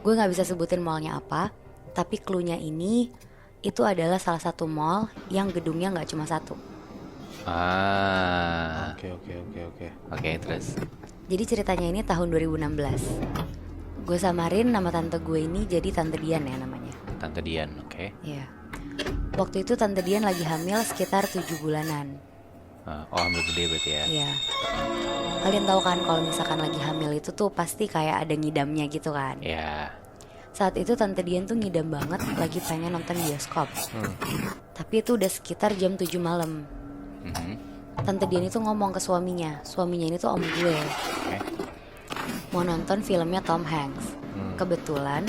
Gue gak bisa sebutin mallnya apa, tapi cluenya ini itu adalah salah satu mall yang gedungnya gak cuma satu. Oke, oke, oke, oke. Oke, terus. Jadi ceritanya ini tahun 2016. Gue samarin nama tante gue ini jadi Tante Dian ya namanya. Tante Dian, oke. Iya. Waktu itu Tante Dian lagi hamil sekitar 7 bulanan. Hamil gede berarti ya. Iya. Kalian tahu kan kalau misalkan lagi hamil itu tuh pasti kayak ada ngidamnya gitu kan. Ya. Saat itu Tante Dian tuh ngidam banget lagi pengen nonton bioskop. Tapi itu udah sekitar jam 7 malam. Tante Dian itu ngomong ke suaminya. Suaminya ini tuh om gue. Oke. Mau nonton filmnya Tom Hanks. Kebetulan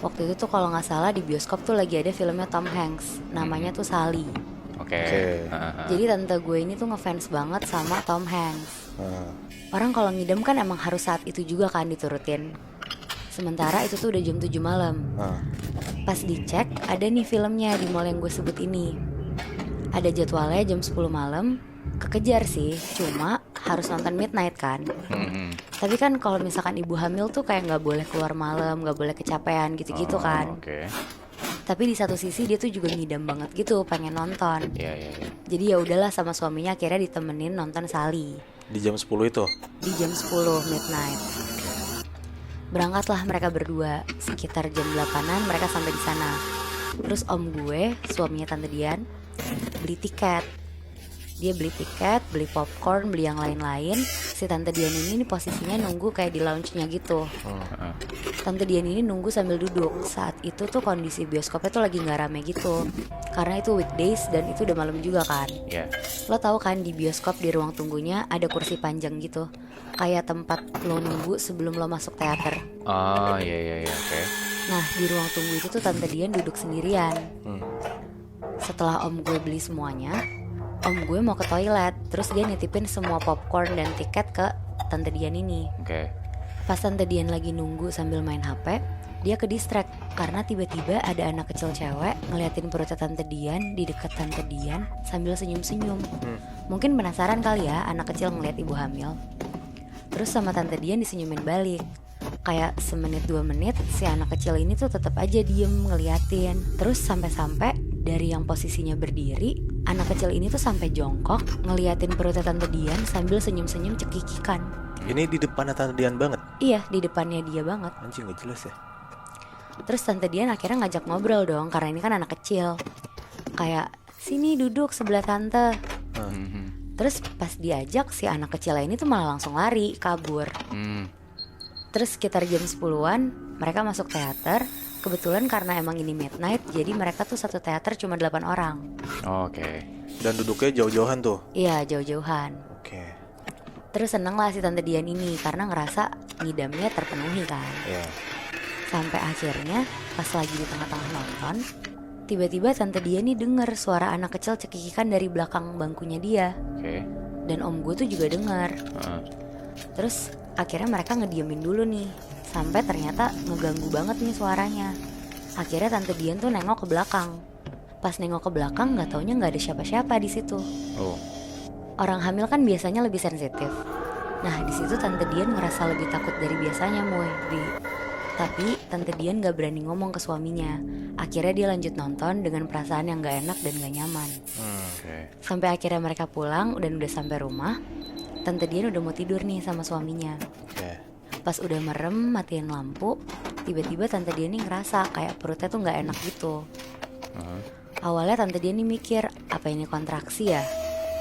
waktu itu tuh kalau nggak salah di bioskop tuh lagi ada filmnya Tom Hanks. Namanya tuh Sally. Oke. Oke. Jadi tante gue ini tuh ngefans banget sama Tom Hanks. Ah, Orang kalau ngidam kan emang harus saat itu juga kan diturutin. Sementara itu tuh udah jam 7 malam. ah. Pas dicek ada nih filmnya di mall yang gue sebut ini. Ada jadwalnya jam 10 malam. Kekejar sih, cuma harus nonton midnight kan. Tapi kan kalau misalkan ibu hamil tuh kayak nggak boleh keluar malam, nggak boleh kecapean gitu-gitu kan. Oke. Tapi di satu sisi dia tuh juga ngidam banget gitu, pengen nonton. Iya, iya, iya. Jadi ya udahlah sama suaminya akhirnya ditemenin nonton Sally Di jam 10 itu. di jam 10 midnight. Berangkatlah mereka berdua, sekitar jam 8-an mereka sampai di sana. Terus om gue, suaminya Tante Dian, beli tiket. Dia beli tiket, beli popcorn, beli yang lain-lain. Si Tante Dian ini posisinya nunggu kayak di lounge-nya gitu. Tante Dian ini nunggu sambil duduk. Saat itu tuh kondisi bioskopnya tuh lagi nggak rame gitu, karena itu weekdays dan itu udah malam juga kan. Iya. Lo tahu kan di bioskop di ruang tunggunya ada kursi panjang gitu, kayak tempat lo nunggu sebelum lo masuk teater. Oh, iya, iya, iya, oke. Nah di ruang tunggu itu tuh Tante Dian duduk sendirian. Setelah om gue beli semuanya, om gue mau ke toilet. Terus dia nitipin semua popcorn dan tiket ke Tante Dian ini. Oke. Pas Tante Dian lagi nunggu sambil main HP, dia ke distract karena tiba-tiba ada anak kecil cewek ngeliatin perutnya Tante Dian di dekat Tante Dian sambil senyum-senyum. Mungkin penasaran kali ya anak kecil ngeliat ibu hamil. Terus sama Tante Dian disenyumin balik. Kayak semenit 2 menit si anak kecil ini tuh tetap aja diem ngeliatin. Terus sampai-sampai dari yang posisinya berdiri, anak kecil ini tuh sampai jongkok ngeliatin perutnya Tante Dian sambil senyum-senyum cekikikan. Ini di depan Tante Dian banget. Iya, di depannya dia banget. Anjing gak jelas ya. Terus Tante Dian akhirnya ngajak ngobrol dong, karena ini kan anak kecil. Kayak, sini duduk sebelah tante. Terus pas diajak, si anak kecil ini tuh malah langsung lari, kabur. Terus sekitar jam 10-an mereka masuk teater. Kebetulan karena emang ini midnight, jadi mereka tuh satu teater cuma 8 orang. Oke. Dan duduknya jauh-jauhan tuh. Iya, jauh-jauhan. Oke. Terus seneng lah si Tante Dian ini karena ngerasa ngidamnya terpenuhi kan. Ya. Sampai akhirnya pas lagi di tengah-tengah nonton, tiba-tiba Tante Dian nih denger suara anak kecil cekikikan dari belakang bangkunya dia. Oke. Dan om gue tuh juga denger. Terus akhirnya mereka ngediemin dulu nih, sampai ternyata ngeganggu banget nih suaranya. Akhirnya Tante Dian tuh nengok ke belakang. Pas nengok ke belakang nggak taunya nggak ada siapa-siapa di situ. Oh. Orang hamil kan biasanya lebih sensitif. Nah di situ Tante Dian ngerasa lebih takut dari biasanya Tapi Tante Dian gak berani ngomong ke suaminya. Akhirnya dia lanjut nonton dengan perasaan yang gak enak dan gak nyaman. Oke. Sampai akhirnya mereka pulang dan udah sampai rumah. Tante Dian udah mau tidur nih sama suaminya. Oke. Pas udah merem matiin lampu, tiba-tiba Tante Dian nih ngerasa kayak perutnya tuh gak enak gitu. Awalnya Tante Dian nih mikir, apa ini kontraksi ya?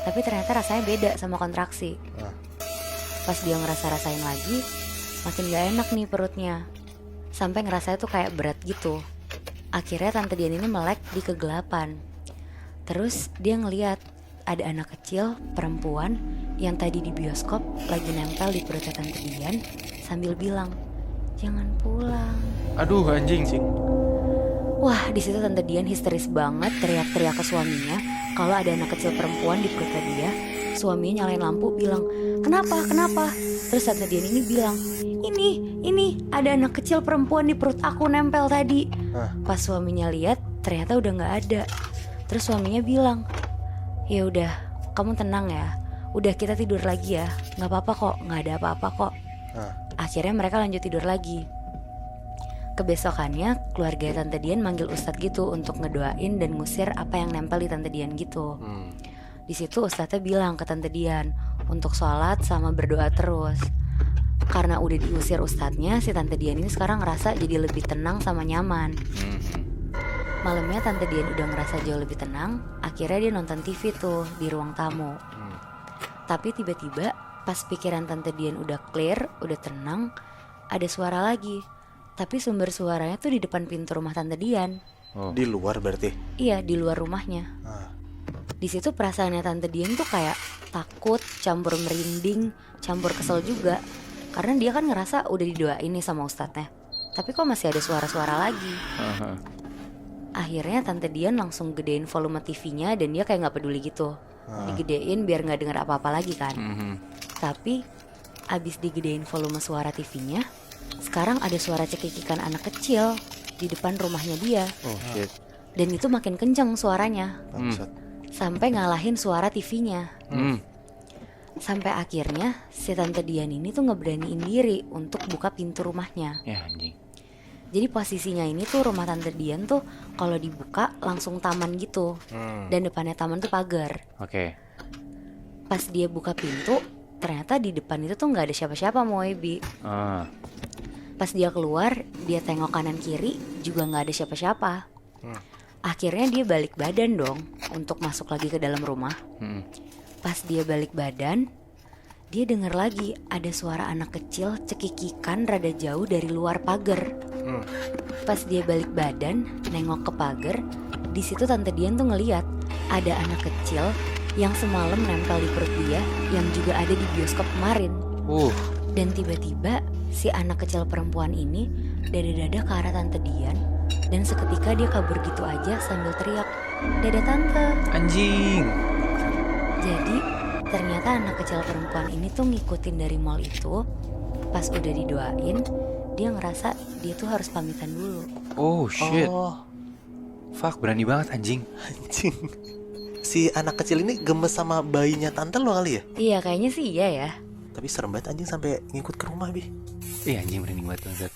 Tapi ternyata rasanya beda sama kontraksi. Pas dia ngerasa-rasain lagi, makin gak enak nih perutnya. Sampai ngerasanya tuh kayak berat gitu. Akhirnya Tante Dian ini melek di kegelapan. Terus dia ngeliat ada anak kecil perempuan yang tadi di bioskop lagi nempel di perutnya Tante Dian sambil bilang, jangan pulang. Aduh, anjing. Wah, di situ Tante Dian histeris banget, teriak-teriak ke suaminya kalau ada anak kecil perempuan di perutnya dia. Suaminya nyalain lampu bilang, kenapa? Terus Tante Dian ini bilang, ini ada anak kecil perempuan di perut aku nempel tadi. Pas suaminya lihat, ternyata udah nggak ada. Terus suaminya bilang, ya udah, kamu tenang ya. Udah kita tidur lagi ya, nggak apa-apa kok, nggak ada apa-apa kok. Akhirnya mereka lanjut tidur lagi. Kebesokannya keluarga Tante Dian manggil Ustadz gitu untuk ngedoain dan ngusir apa yang nempel di Tante Dian gitu. Di situ Ustadznya bilang ke Tante Dian untuk sholat sama berdoa terus. Karena udah diusir Ustadznya, si Tante Dian ini sekarang ngerasa jadi lebih tenang sama nyaman. Malamnya Tante Dian udah ngerasa jauh lebih tenang. Akhirnya dia nonton TV tuh di ruang tamu. Tapi tiba-tiba pas pikiran Tante Dian udah clear, udah tenang, ada suara lagi. Tapi sumber suaranya tuh di depan pintu rumah Tante Dian. Oh. Di luar berarti. Iya, di luar rumahnya. Ah. Di situ perasaannya Tante Dian tuh kayak takut, campur merinding, campur kesel juga. Karena dia kan ngerasa udah didoain nih sama ustadznya. Tapi kok masih ada suara-suara lagi. Aha. Akhirnya Tante Dian langsung gedein volume TV-nya dan dia kayak gak peduli gitu. Digedein biar gak denger apa-apa lagi kan. Tapi abis digedein volume suara TV-nya, sekarang ada suara cekikikan anak kecil di depan rumahnya dia. Oh shit. Dan itu makin kenceng suaranya, Bangsat. sampai ngalahin suara TV-nya. Hmm. Sampai akhirnya si Tante Dian ini tuh ngeberaniin diri untuk buka pintu rumahnya. Ya anjing. Jadi posisinya ini tuh rumah Tante Dian tuh kalau dibuka langsung taman gitu. Dan depannya taman tuh pagar. Oke. Pas dia buka pintu, ternyata di depan itu tuh nggak ada siapa-siapa Moebi. Ah. Pas dia keluar, dia tengok kanan kiri juga nggak ada siapa-siapa. Akhirnya dia balik badan dong untuk masuk lagi ke dalam rumah. Pas dia balik badan, dia denger lagi ada suara anak kecil cekikikan rada jauh dari luar pagar. Pas dia balik badan, nengok ke pagar, di situ Tante Dian tuh ngeliat ada anak kecil yang semalam nempel di perut dia yang juga ada di bioskop kemarin. Dan tiba-tiba si anak kecil perempuan ini dada-dada ke arah Tante Dian. Dan seketika dia kabur gitu aja sambil teriak, "Dada tante." Anjing. Jadi ternyata anak kecil perempuan ini tuh ngikutin dari mall itu. Pas udah didoain, dia ngerasa dia tuh harus pamitan dulu. Oh shit. Oh, Fuck, berani banget anjing. anjing. Si anak kecil ini gemes sama bayinya tante lo kali ya? Iya kayaknya sih iya ya. Tapi serem banget anjing sampai ngikut ke rumah, Bi. Iya anjing, berani banget banget.